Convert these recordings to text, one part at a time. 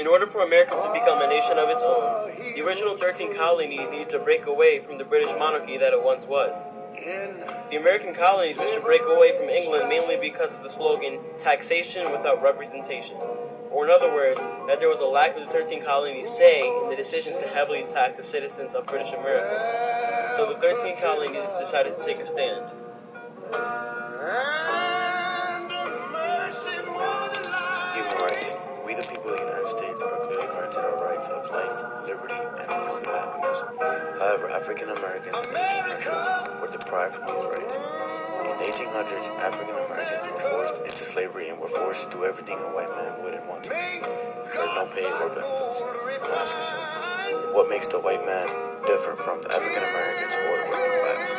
order for America to become a nation of its own, the original 13 colonies needed to break away from the British monarchy that it once was. The American colonies wished to break away from England mainly because of the slogan, taxation without representation. Or in other words, that there was a lack of the 13 colonies' say in the decision to heavily tax the citizens of British America. So the 13 colonies decided to take a stand. Human rights. We the people of the United States are clearly granted our rights of life, liberty, and the pursuit of happiness. However, African Americans in the 1800s were deprived from these rights. In the 1800s, African Americans were forced into slavery and were forced to do everything a white man wouldn't want to do, for no pay or benefits. Now ask yourself, what makes the white man different from the African Americans or the working class?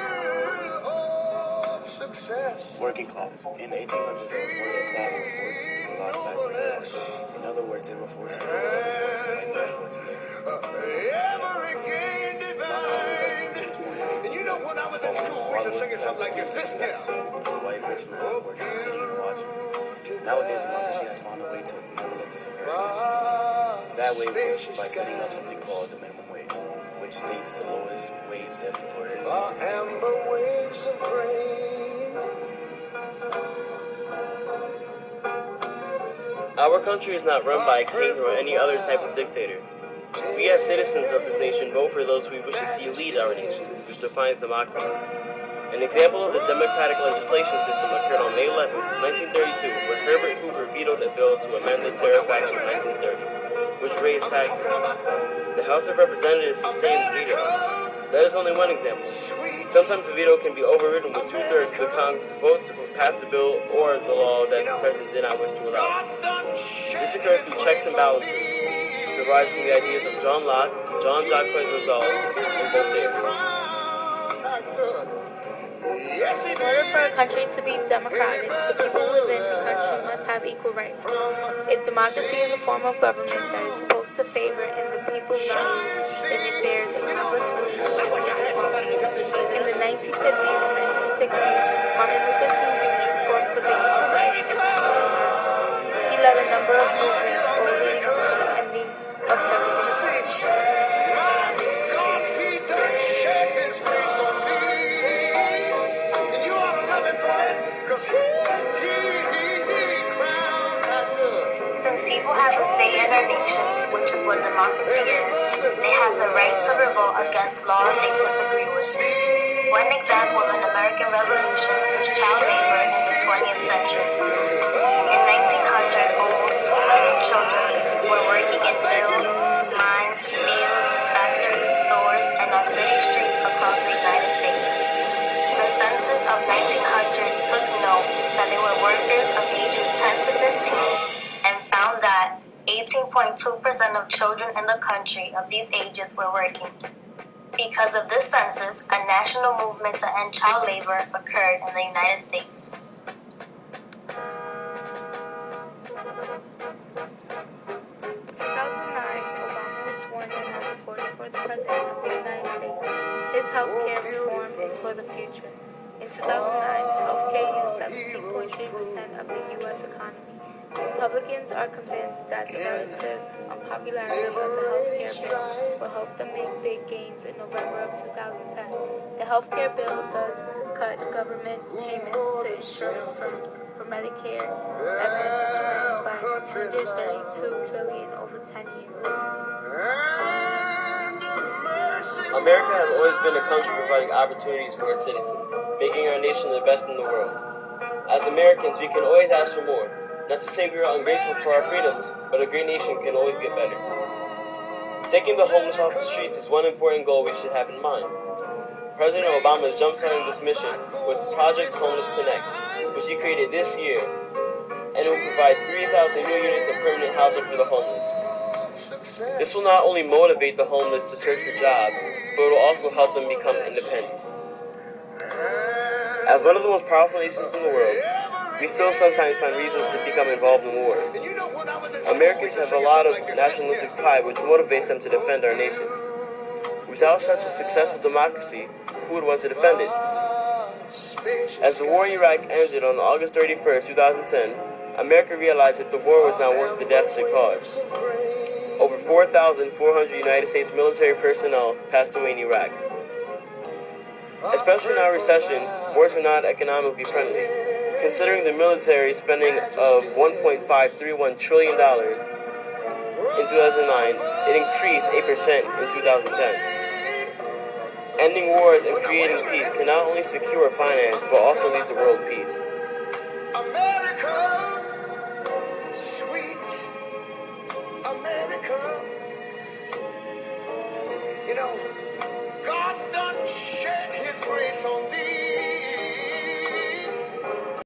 Working class. In the 1800s, the working class were forced to do a lot of backward work. In other words, they were forced to do a lot of work like bad work to lazy stuff. And you know, when I was in school, we used to sing something like this. Listen here. The white rich man were just sitting and watching. Nowadays, democracy has found a way to never let this occur again. That way was by setting up something called the minimum wage, which states the lowest wage that employers Amber waves of grain. Our country is not run by a king or any other type of dictator. We as citizens of this nation vote for those we wish to see lead our nation, which defines democracy. An example of the democratic legislation system occurred on May 11, 1932, when Herbert Hoover vetoed a bill to amend the Tariff Act of 1930, which raised taxes. The House of Representatives sustained the veto. That is only one example. Sometimes a veto can be overridden with 2/3 of the Congress vote to pass the bill or the law that the president did not wish to allow. This occurs through checks and balances, derived from the ideas of John Locke, Jean-Jacques Rousseau, and Voltaire. In order for a country to be democratic, the people within the country must have equal rights. If democracy is a form of government that is supposed to favor and the people's values, then it bears a complex relationship with democracy. In the 1950s and 1960s, Martin Luther King Jr. fought for the equal rights of African Americans. He led a number of movements all leading up to the ending of segregation. Since people have a say in our nation, which is what democracy is, they have the right to revolt against laws they disagree with. One example of an American Revolution was child labor in the 20th century. In 1900, almost 2 million children were working in mills, mines, fields, factories, stores, and on city streets across the United States. The census of 1900 took note that there were workers of ages 10 to 15 and found that 18.2% of children in the country of these ages were working. Because of this census, a national movement to end child labor occurred in the United States. In 2009, Obama was sworn in as the 44th President of the United States. His healthcare reform is for the future. In 2009, healthcare used 17.3% of the U.S. economy. Republicans are convinced that the relative unpopularity of the healthcare bill will help them make big gains in November of 2010. The healthcare bill does cut government payments to insurance firms for Medicare Advantage plans by $132 billion over 10 years. America has always been a country providing opportunities for its citizens, making our nation the best in the world. As Americans, we can always ask for more. Not to say we are ungrateful for our freedoms, but a great nation can always get better. Taking the homeless off the streets is one important goal we should have in mind. President Obama is jump-starting this mission with Project Homeless Connect, which he created this year, and it will provide 3,000 new units of permanent housing for the homeless. This will not only motivate the homeless to search for jobs, but it will also help them become independent. As one of the most powerful nations in the world, we still sometimes find reasons to become involved in wars. Americans have a lot of nationalistic pride which motivates them to defend our nation. Without such a successful democracy, who would want to defend it? As the war in Iraq ended on August 31st, 2010, America realized that the war was not worth the deaths it caused. over 4,400 United States military personnel passed away in Iraq. Especially in our recession, wars are not economically friendly. Considering the military spending of $1.531 trillion in 2009, it increased 8% in 2010. Ending wars and creating peace can not only secure finance, but also lead to world peace.